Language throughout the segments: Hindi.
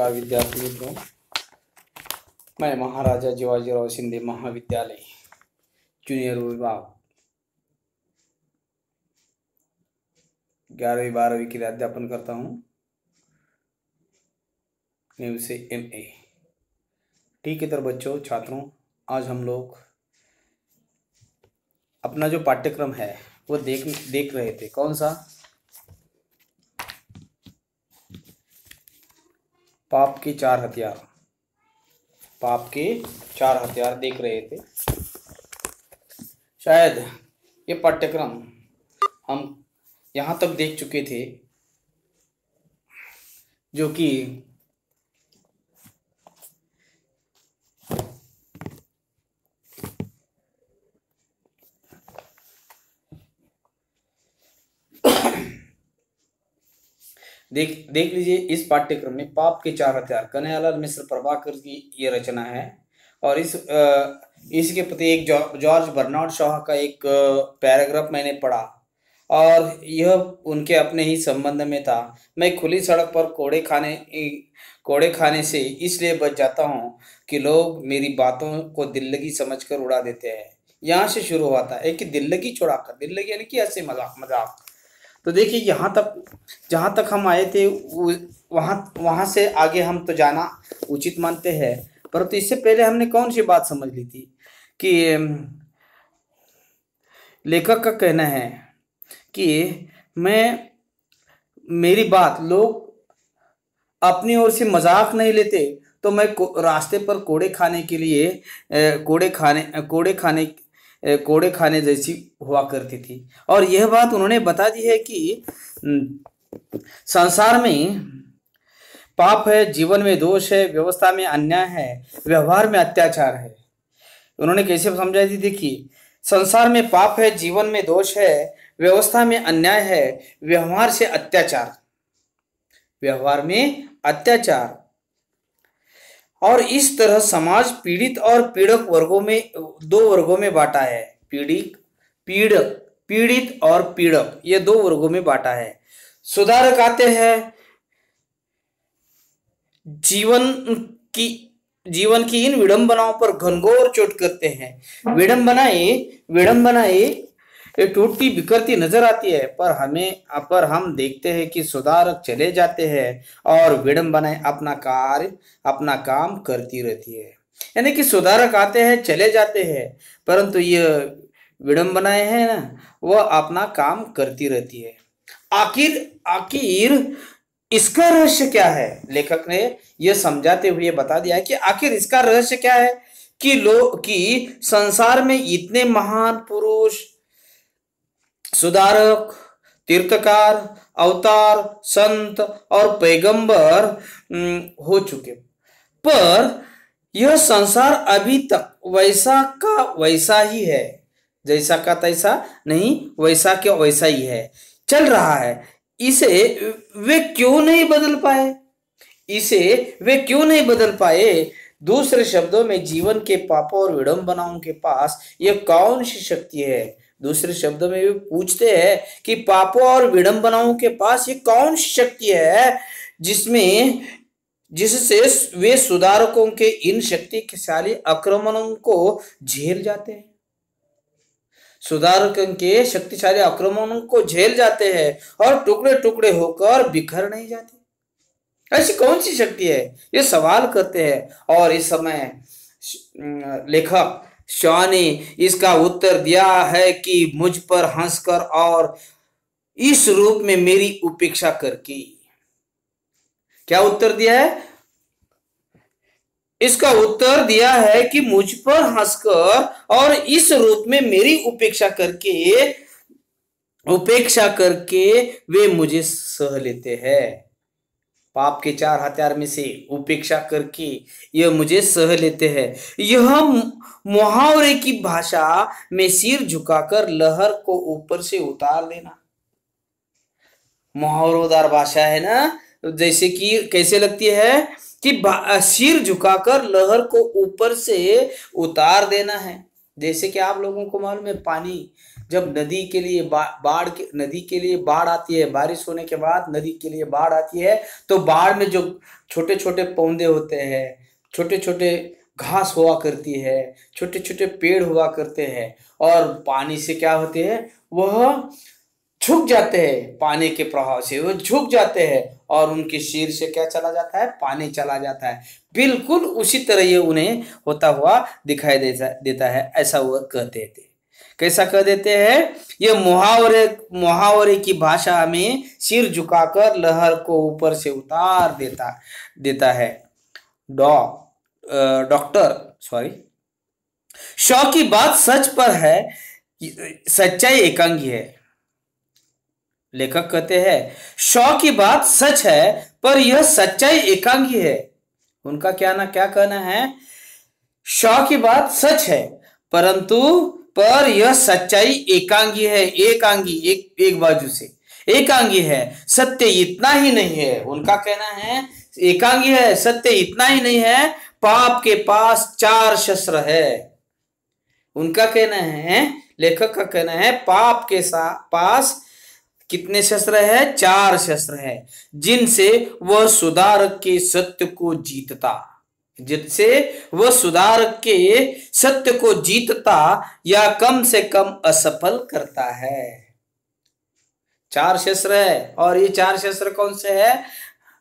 विद्यार्थी मित्रों, मैं महाराजा जीवाजीराव शिंदे महाविद्यालय जूनियर विभाग 11वीं 12वीं के लिए अध्यापन करता हूँ। नेम से MA। ठीक है, तो बच्चों छात्रों, आज हम लोग अपना जो पाठ्यक्रम है वो देख रहे थे। कौन सा? पाप के 4 हथियार। पाप के 4 हथियार देख रहे थे। शायद ये पाठ्यक्रम हम यहाँ तक देख चुके थे, जो कि देख लीजिए। इस पाठ्यक्रम में पाप के 4 हथियार कन्हैयालाल मिश्र प्रभाकर की ये रचना है, और इसके प्रति एक जॉर्ज बर्नार्ड शॉ का एक पैराग्राफ मैंने पढ़ा, और यह उनके अपने ही संबंध में था। मैं खुली सड़क पर कोड़े खाने से इसलिए बच जाता हूँ कि लोग मेरी बातों को दिल्लगी समझकर उड़ा देते हैं। यहाँ से शुरू हुआ था एक कि दिल्लगी छुड़ाकर, दिल्लगी यानी कि ऐसे मजाक। तो देखिए, यहाँ तक जहाँ तक हम आए थे वहाँ से आगे हम तो जाना उचित मानते हैं, परंतु इससे पहले हमने कौन सी बात समझ ली थी कि लेखक का कहना है कि मेरी बात लोग अपनी ओर से मजाक नहीं लेते, तो मैं रास्ते पर कोड़े खाने जैसी हुआ करती थी। और यह बात उन्होंने बता दी है कि संसार में पाप है, जीवन में दोष है, व्यवस्था में अन्याय है, व्यवहार में अत्याचार है। उन्होंने कैसे समझाई थी? देखिए, संसार में पाप है, जीवन में दोष है, व्यवस्था में अन्याय है, व्यवहार में अत्याचार। और इस तरह समाज पीड़ित और पीड़क दो वर्गों में बांटा है। पीड़ित और पीड़क, ये 2 वर्गों में बांटा है। सुधारक आते हैं, जीवन की इन विडंबनाओं पर घनघोर चोट करते हैं। विडंबनाएं ये टूटती बिखरती नजर आती है, पर हम देखते हैं कि सुधारक चले जाते हैं और विडंबनाएं अपना काम करती रहती है। यानी कि सुधारक आते हैं, चले जाते हैं, परंतु ये विडंबनाएं हैं ना, वह अपना काम करती रहती है। आखिर इसका रहस्य क्या है? लेखक ने यह समझाते हुए बता दिया है कि आखिर इसका रहस्य क्या है कि संसार में इतने महान पुरुष, सुधारक, तीर्थकार, अवतार, संत और पैगंबर हो चुके, पर यह संसार अभी तक वैसा का वैसा ही है। जैसा का तैसा नहीं, वैसा का वैसा ही है, चल रहा है। इसे वे क्यों नहीं बदल पाए? दूसरे शब्दों में, जीवन के पापों और विडंबनाओं के पास यह कौन सी शक्ति है? दूसरे शब्दों में वे पूछते हैं कि पापों और विडंबनाओं के पास ये कौन सी शक्ति है जिससे वे सुधारकों के इन शक्तिशाली आक्रमणों को झेल जाते हैं। सुधारकों के शक्तिशाली आक्रमणों को झेल जाते हैं और टुकड़े टुकड़े होकर बिखर नहीं जाते। ऐसी कौन सी शक्ति है? ये सवाल करते हैं, और इस समय लेखक शॉ ने इसका उत्तर दिया है कि मुझ पर हंसकर और इस रूप में मेरी उपेक्षा करके। क्या उत्तर दिया है? इसका उत्तर दिया है कि मुझ पर हंसकर और इस रूप में मेरी उपेक्षा करके वे मुझे सह लेते हैं। पाप के 4 हथियार में से उपेक्षा करके यह मुझे सह लेते हैं। यह मुहावरे की भाषा में सिर झुकाकर लहर को ऊपर से उतार देना। मुहावरेदार भाषा है ना, जैसे कि कैसे लगती है कि सिर झुकाकर लहर को ऊपर से उतार देना है। जैसे कि आप लोगों को मालूम है, पानी जब नदी के लिए नदी के लिए बाढ़ आती है, बारिश होने के बाद नदी के लिए बाढ़ आती है, तो बाढ़ में जो छोटे छोटे पौधे होते हैं, छोटे छोटे घास हुआ करती है, छोटे छोटे पेड़ हुआ करते हैं, और पानी से क्या होते हैं, वह झुक जाते हैं, पानी के प्रभाव से वो झुक जाते हैं, और उनके सिर से क्या चला जाता है, पानी चला जाता है। बिल्कुल उसी तरह ये उन्हें होता हुआ दिखाई देता है, ऐसा वो कहते थे। कैसा कह देते हैं, ये मुहावरे की भाषा में सिर झुकाकर लहर को ऊपर से उतार देता है। शौ की बात सच पर है, सच्चाई एकांगी है। लेखक कहते हैं शौ की बात सच है पर यह सच्चाई एकांगी है। उनका क्या कहना है, शौ की बात सच है परंतु पर यह सच्चाई एकांगी है, एक बाजू से एकांगी है, सत्य इतना ही नहीं है। उनका कहना है एकांगी है, सत्य इतना ही नहीं है, पाप के पास 4 शस्त्र है। उनका कहना है, लेखक का कहना है, पाप के पास कितने शस्त्र है, 4 शस्त्र है, जिनसे वह सुधारक के सत्य को जीतता या कम से कम असफल करता है। 4 शस्त्र है, और ये 4 शस्त्र कौन से है,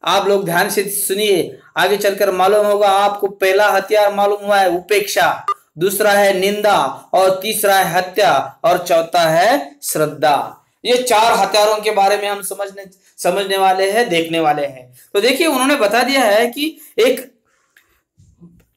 आप लोग ध्यान से सुनिए, आगे चलकर मालूम होगा आपको। पहला हथियार मालूम हुआ है उपेक्षा, दूसरा है निंदा, और तीसरा है हत्या, और चौथा है श्रद्धा। ये 4 हथियारों के बारे में हम समझने वाले हैं, देखने वाले हैं। तो देखिए उन्होंने बता दिया है कि एक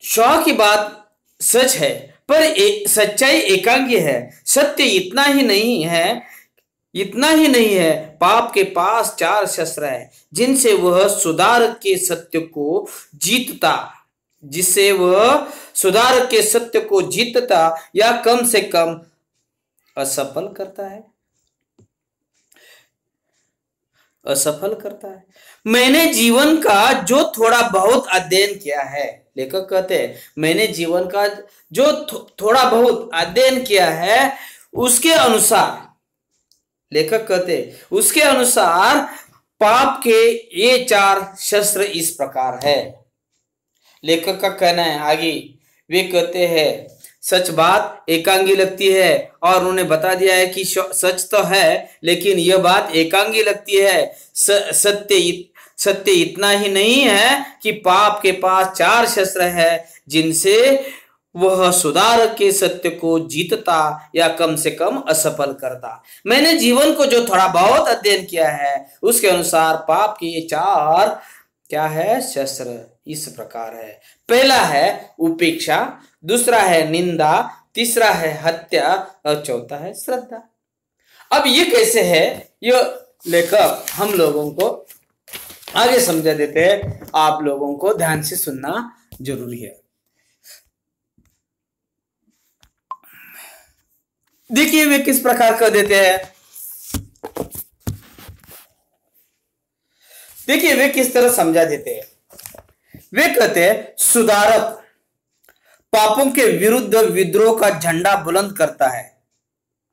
शौ की बात सच है पर सच्चाई एकांगी है, सत्य इतना ही नहीं है, पाप के पास 4 शस्त्र है, जिनसे वह सुधारक के सत्य को जीतता या कम से कम असफल करता है। मैंने जीवन का जो थोड़ा बहुत अध्ययन किया है, लेखक कहते हैं मैंने जीवन का जो थोड़ा बहुत अध्ययन किया है, उसके अनुसार, लेखक कहते हैं उसके अनुसार पाप के ये 4 शस्त्र इस प्रकार है। लेखक का कहना है आगे, वे कहते हैं सच बात एकांगी लगती है, और उन्होंने बता दिया है कि सच तो है लेकिन यह बात एकांगी लगती है। सत्य इतना ही नहीं है कि पाप के पास 4 शस्त्र है, जिनसे वह सुधारक के सत्य को जीतता या कम से कम असफल करता। मैंने जीवन को जो थोड़ा बहुत अध्ययन किया है, उसके अनुसार पाप के ये 4 क्या है, शस्त्र इस प्रकार है। पहला है उपेक्षा, दूसरा है निंदा, तीसरा है हत्या, और चौथा है श्रद्धा। अब ये कैसे है, ये लेखक हम लोगों को आगे समझा देते हैं, आप लोगों को ध्यान से सुनना जरूरी है। देखिए वे किस प्रकार कर देते हैं, देखिए वे किस तरह समझा देते हैं। वे कहते हैं सुधारक पापों के विरुद्ध विद्रोह का झंडा बुलंद करता है।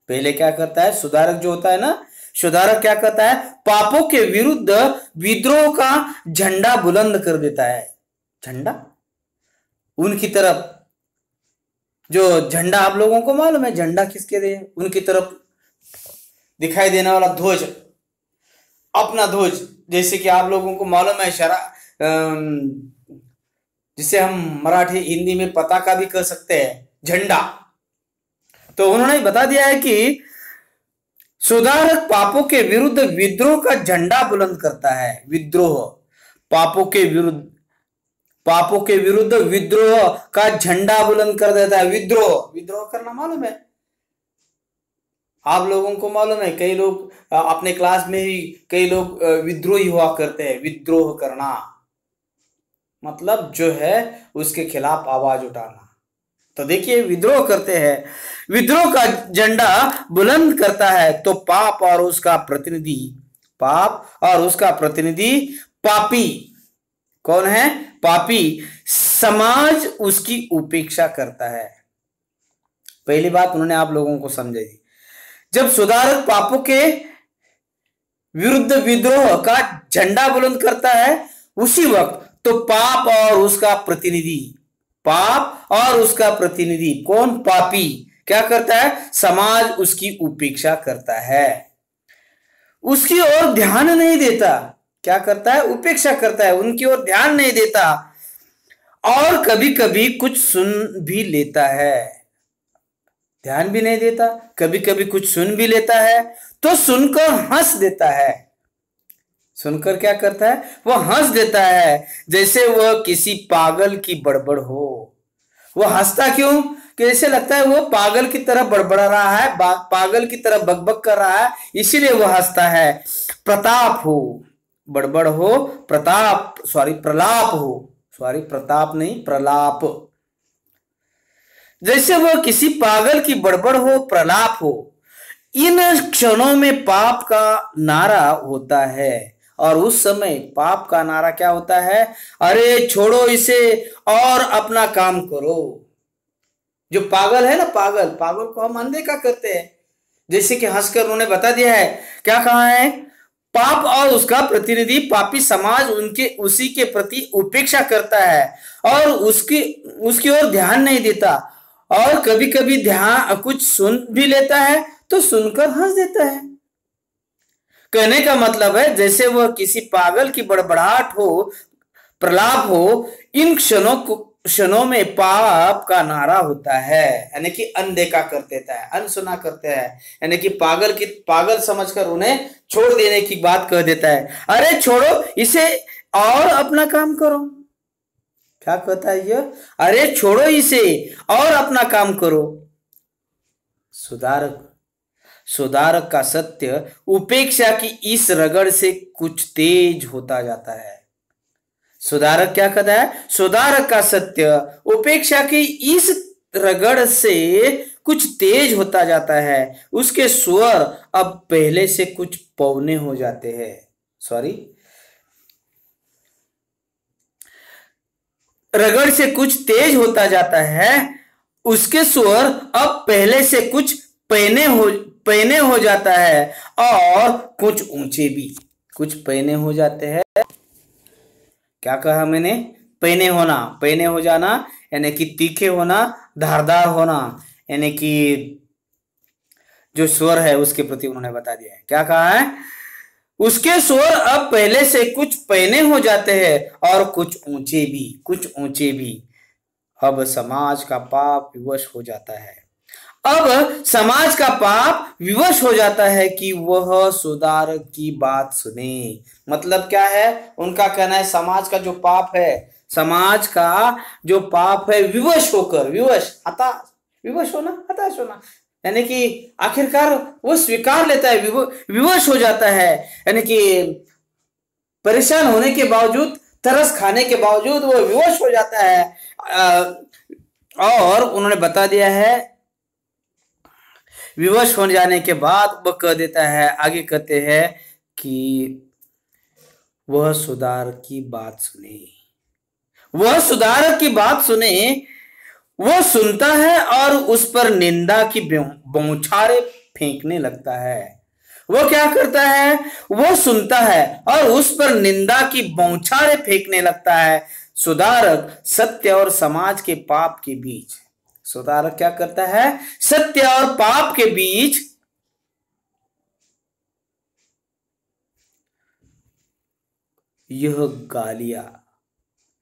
पहले क्या करता है, सुधारक जो होता है ना, सुधारक क्या करता है, पापों के विरुद्ध विद्रोह का झंडा बुलंद कर देता है। झंडा उनकी तरफ, जो झंडा आप लोगों को मालूम है झंडा किसके लिए, उनकी तरफ दिखाई देने वाला ध्वज, अपना ध्वज, जैसे कि आप लोगों को मालूम है जिसे हम मराठी हिंदी में पताका भी कह सकते हैं, झंडा। तो उन्होंने बता दिया है कि सुधारक पापों के विरुद्ध विद्रोह का झंडा बुलंद करता है। विद्रोह, पापों के विरुद्ध विद्रोह का झंडा बुलंद कर देता है। विद्रोह करना मालूम है आप लोगों को, मालूम है कई लोग अपने क्लास में ही कई लोग विद्रोही हुआ करते हैं। विद्रोह करना मतलब जो है उसके खिलाफ आवाज उठाना। तो देखिए विद्रोह करते हैं, विद्रोह का झंडा बुलंद करता है, तो पाप और उसका प्रतिनिधि पापी कौन है, पापी समाज उसकी उपेक्षा करता है। पहली बात उन्होंने आप लोगों को समझाई जब सुधारक पापों के विरुद्ध विद्रोह का झंडा बुलंद करता है, उसी वक्त तो पाप और उसका प्रतिनिधि कौन, पापी, क्या करता है, समाज उसकी उपेक्षा करता है, उसकी ओर ध्यान नहीं देता। क्या करता है, उपेक्षा करता है, उनकी ओर ध्यान नहीं देता, और कभी कभी कुछ सुन भी लेता है। ध्यान भी नहीं देता, कभी कभी कुछ सुन भी लेता है, तो सुनकर हंस देता है। सुनकर क्या करता है, वह हंस देता है, जैसे वह किसी पागल की बड़बड़ हो। वह हंसता क्यों, कि जैसे लगता है वो पागल की तरह बड़बड़ा रहा है, पागल की तरह बकबक कर रहा है, इसीलिए वह हंसता है। प्रताप हो, बड़बड़ हो, प्रताप नहीं, प्रलाप। जैसे वह किसी पागल की बड़बड़ हो, प्रलाप हो। इन क्षणों में पाप का नारा होता है, और उस समय पाप का नारा क्या होता है, अरे छोड़ो इसे और अपना काम करो। जो पागल है ना, पागल को हम अनदेखा करते हैं। जैसे कि हंसकर उन्होंने बता दिया है, क्या कहा है, पाप और उसका प्रतिनिधि पापी समाज उसी के प्रति उपेक्षा करता है, और उसकी ओर ध्यान नहीं देता, और कभी कभी ध्यान कुछ सुन भी लेता है, तो सुनकर हंस देता है। कहने का मतलब है, जैसे वह किसी पागल की बड़बड़ाहट हो, प्रलाप हो, इन क्षणों में पाप का नारा होता है, यानी कि अनदेखा कर देता है, अनसुना करते हैं, यानी कि पागल समझकर उन्हें छोड़ देने की बात कह देता है। अरे छोड़ो इसे और अपना काम करो। क्या कहता है यह, अरे छोड़ो इसे और अपना काम करो। सुधारक का सत्य उपेक्षा की इस रगड़ से कुछ तेज होता जाता है। सुधारक क्या कहता है, सुधारक का सत्य उपेक्षा की इस रगड़ से कुछ तेज होता जाता है, उसके स्वर अब पहले से कुछ पौने हो जाते हैं। रगड़ से कुछ तेज होता जाता है, उसके स्वर अब पहले से कुछ पैने हो जाता है, और कुछ ऊंचे भी, कुछ पैने हो जाते हैं। क्या कहा मैंने, पैने हो जाना, यानी कि तीखे होना, धारदार होना, यानी कि जो स्वर है उसके प्रति उन्होंने बता दिया है। क्या कहा है, उसके स्वर अब पहले से कुछ पैने हो जाते हैं, और कुछ ऊंचे भी। अब समाज का पाप विवश हो जाता है। कि वह सुधारक की बात सुने। मतलब क्या है, उनका कहना है समाज का जो पाप है, हताश होना, यानी कि आखिरकार वो स्वीकार लेता है, विवश हो जाता है, यानी कि परेशान होने के बावजूद, तरस खाने के बावजूद वो विवश हो जाता है। और उन्होंने बता दिया है, विवश हो जाने के बाद वह कह देता है, आगे कहते हैं कि वह सुधारक की बात सुने। वह सुनता है और उस पर निंदा की बौछारें फेंकने लगता है। वो क्या करता है, वो सुनता है और उस पर निंदा की बौछारें फेंकने लगता है। सुधारक सत्य और समाज के पाप के बीच, सुधारक क्या करता है, सत्य और पाप के बीच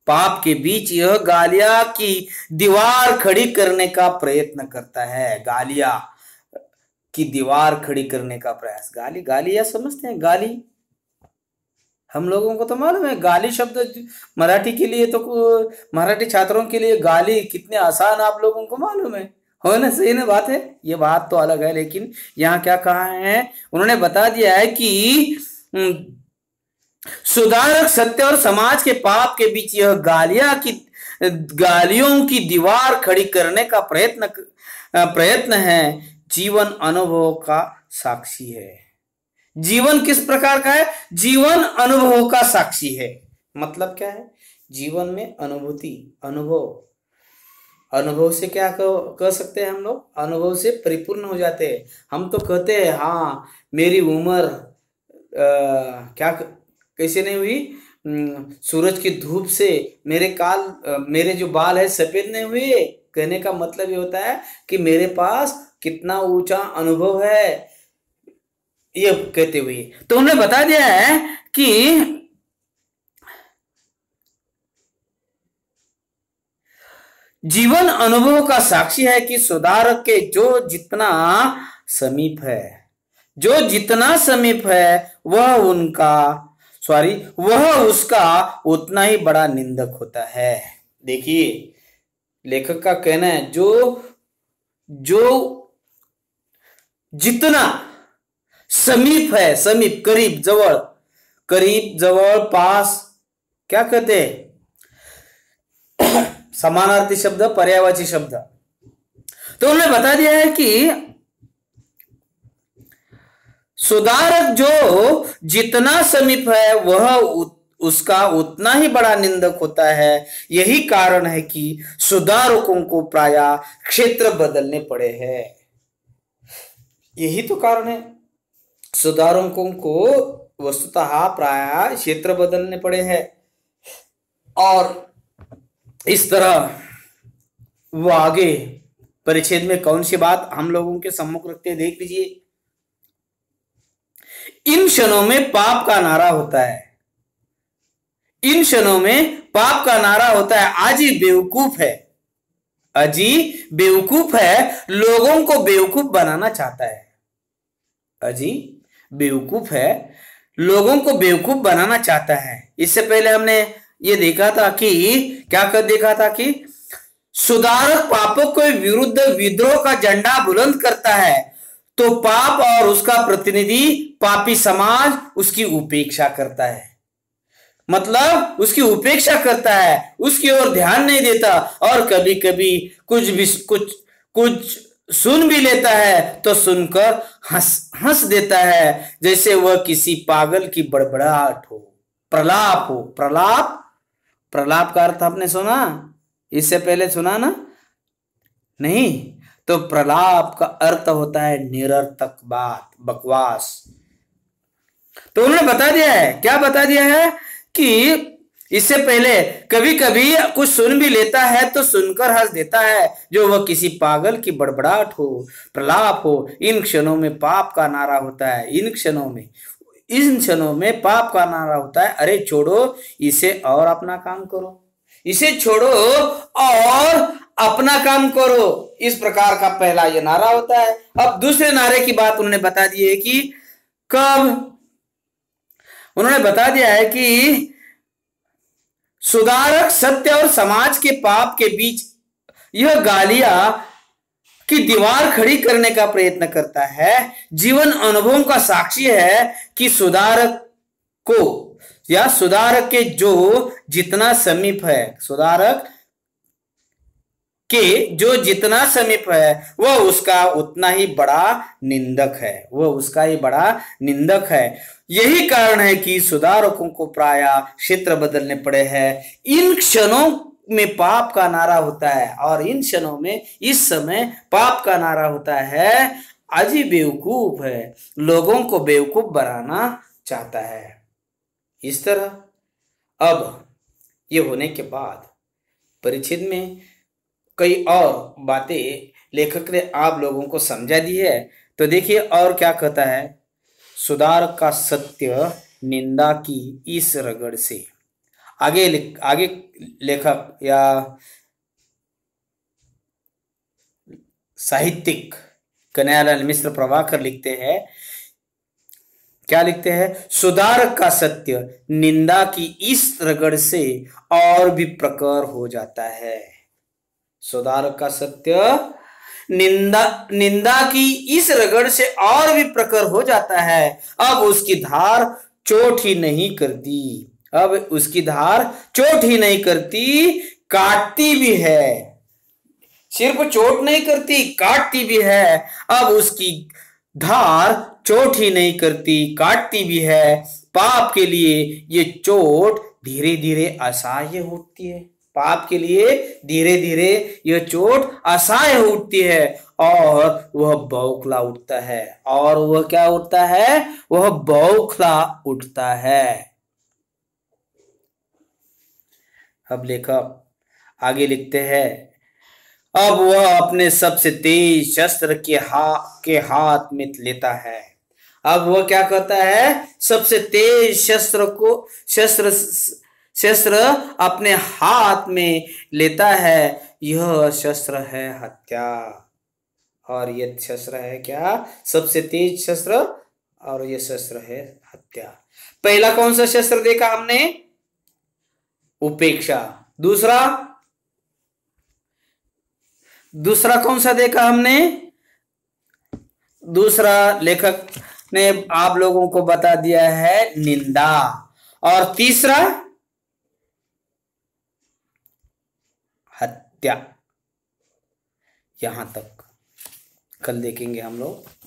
पाप के बीच यह गालिया की दीवार खड़ी करने का प्रयत्न करता है। गालिया की दीवार खड़ी करने का प्रयास। गाली या समझते हैं, गाली हम लोगों को तो मालूम है, गाली शब्द मराठी के लिए, तो मराठी छात्रों के लिए गाली कितने आसान आप लोगों को मालूम है, हो ना, सही ना बात है, ये बात तो अलग है। लेकिन यहाँ क्या कहा है, उन्होंने बता दिया है कि सुधारक सत्य और समाज के पाप के बीच यह गालियों की दीवार खड़ी करने का प्रयत्न है। जीवन अनुभव का साक्षी है। जीवन किस प्रकार का है, जीवन अनुभव का साक्षी है। मतलब क्या है, जीवन में अनुभव अनुभव से क्या कह सकते हैं हम लोग? अनुभव से परिपूर्ण हो जाते हैं। हम तो कहते हैं हाँ मेरी उम्र कैसे नहीं हुई, सूरज की धूप से मेरे जो बाल है सफेद नहीं हुए। कहने का मतलब ये होता है कि मेरे पास कितना ऊंचा अनुभव है, ये कहते हुए। तो हमने बता दिया है कि जीवन अनुभव का साक्षी है कि सुधारक के जो जितना समीप है, जो जितना समीप है वह उसका उतना ही बड़ा निंदक होता है। देखिए लेखक का कहना है जो जो जितना समीप है, समीप करीब जवळ पास, क्या कहते हैं समानार्थी शब्द, पर्यायवाची शब्द। तो उन्होंने बता दिया है कि सुधारक जो जितना समीप है वह उसका उतना ही बड़ा निंदक होता है। यही कारण है कि सुधारकों को प्रायः क्षेत्र बदलने पड़े हैं। यही तो कारण है, सुधारकों को वस्तुतः प्रायः क्षेत्र बदलने पड़े हैं। और इस तरह वो आगे परिच्छेद में कौन सी बात हम लोगों के सम्मुख रखते हैं, देख लीजिए। इन क्षणों में पाप का नारा होता है, इन क्षणों में पाप का नारा होता है, अजी बेवकूफ है, अजी बेवकूफ है, लोगों को बेवकूफ बनाना चाहता है। अजी बेवकूफ है, लोगों को बेवकूफ बनाना चाहता है। इससे पहले हमने ये देखा था कि देखा था कि सुधारक पापों के विरुद्ध विद्रोह का झंडा बुलंद करता है तो पाप और उसका प्रतिनिधि पापी समाज उसकी उपेक्षा करता है। मतलब उसकी उपेक्षा करता है, उसकी ओर ध्यान नहीं देता, और कभी कभी कुछ सुन भी लेता है तो सुनकर हंस देता है, जैसे वह किसी पागल की बड़बड़ाहट हो, प्रलाप हो। प्रलाप का अर्थ आपने सुना, इससे पहले सुना ना? नहीं। तो प्रलाप का अर्थ होता है निरर्थक बात, बकवास। तो उन्होंने बता दिया है, क्या बता दिया है कि इससे पहले कभी कभी कुछ सुन भी लेता है तो सुनकर हंस देता है, जो वह किसी पागल की बड़बड़ाहट हो, प्रलाप हो। इन क्षणों में पाप का नारा होता है, इन क्षणों में पाप का नारा होता है, अरे छोड़ो इसे और अपना काम करो, इसे छोड़ो और अपना काम करो। इस प्रकार का पहला ये नारा होता है। अब दूसरे नारे की बात उन्होंने बता दी है कि कब उन्होंने बता दिया है कि सुधारक सत्य और समाज के पाप के बीच यह गालियां की दीवार खड़ी करने का प्रयत्न करता है। जीवन अनुभव का साक्षी है कि सुधारक के जो जितना समीप है, सुधारक के जो जितना समीप है वह उसका उतना ही बड़ा निंदक है, यही कारण है कि सुधारकों को प्रायः क्षेत्र बदलने पड़े हैं। इन क्षणों में पाप का नारा होता है, और इन क्षणों में इस समय पाप का नारा होता है, अजी बेवकूफ है, लोगों को बेवकूफ बनाना चाहता है। इस तरह अब ये होने के बाद परिच्छेद में कई और बातें लेखक ने आप लोगों को समझा दी है। तो देखिए और क्या कहता है, सुधारक का सत्य निंदा की इस रगड़ से। आगे लेखक या साहित्यिक कन्हैयालाल मिश्र प्रभाकर लिखते हैं, क्या लिखते हैं, सुधारक का सत्य निंदा की इस रगड़ से और भी प्रखर हो जाता है। सुधारक का सत्य निंदा की इस रगड़ से और भी प्रखर हो जाता है। अब उसकी धार चोट ही नहीं करती, काटती भी है। सिर्फ चोट नहीं करती, काटती भी है। अब उसकी धार चोट ही नहीं करती, काटती भी है। पाप के लिए ये चोट धीरे धीरे असह्य होती है। पाप के लिए धीरे धीरे यह चोट असह्य उठती है और वह बौखला उठता है। और वह क्या उठता है? वह बौखला उठता है। अब लेखक आगे लिखते हैं, अब वह अपने सबसे तेज शस्त्र के हाथ में लेता है। अब वह क्या करता है? सबसे तेज शस्त्र शस्त्र अपने हाथ में लेता है। यह शस्त्र है हत्या। और यह शस्त्र है क्या? सबसे तेज शस्त्र। और यह शस्त्र है हत्या। पहला कौन सा शस्त्र देखा हमने? उपेक्षा। दूसरा कौन सा देखा हमने? दूसरा लेखक ने आप लोगों को बता दिया है निंदा। और तीसरा हत्या। यहां तक कल देखेंगे हम लोग।